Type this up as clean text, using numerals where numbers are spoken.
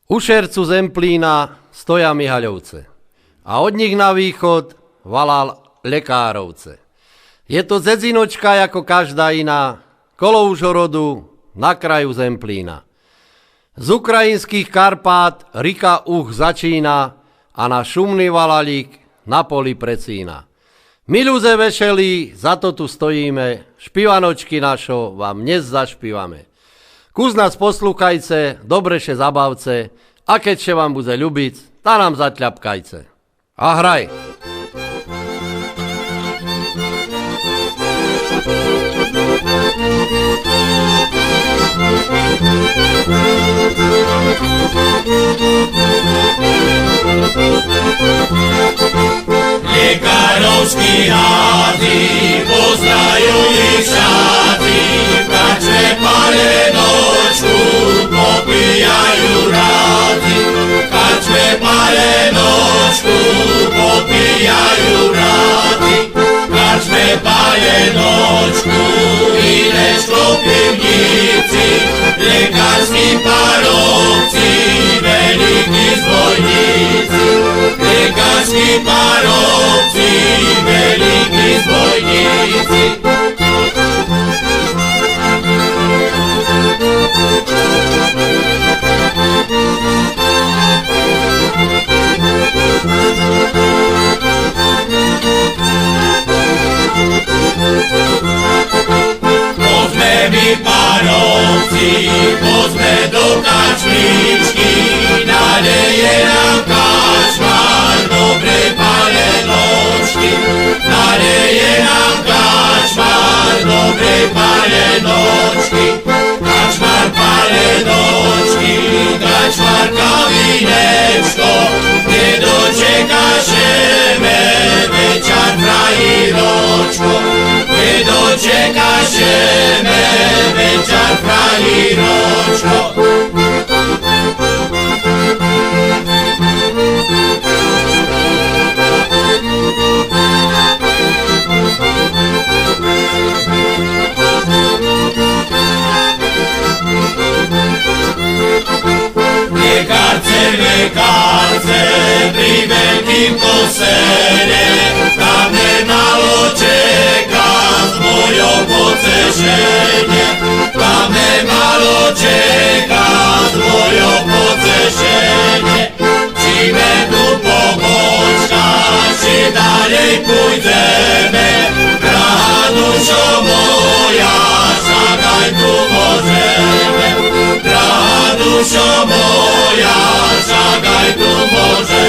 U šercu Zemplína stoja Mihaľovce a od nich na východ valal Lekárovce. Je to dzedzinočka ako každá iná, kolo Užhorodu na kraju Zemplína. Z ukrajinských Karpát rika začína a na šumný valalík na poli precína. Miluze vešelí, za to tu stojíme, špivanočky našo vám dnes zašpívame. Kus nás poslúchajce, dobreše zabavce, a keďže vám bude ľubiť, tá nám zatľapkajce. A hraj! Lekárovský hády pozdrajú ich šaty, kače palenočku popíjajú rádi, kače palenočku popíjajú rádi, kače palenočku ideš po pivnici, lekárski parovci, veľkí zbojníci, lekárski parovci, veľkí zbojníci. Poďme my parovci, poďme do kačličky, naleje nám kačmar dobre palenočky, naleje nám kačmar dobre palenočky, kačmar palenočky, kačmar kavinečko, kde dočekašeme večer frajíročko, kde dočekašeme večer frajíročko. Lekárce, pri veľkým kosele, tam nemalo čeka z mojou pocešenie, tam nemalo čeka z mojou pocešenie. Číme tu pobočka, či ďalej pôjdeme, drahá dušo moja, však aj tu môžeme, drahá dušo moja, však aj tu môžeme.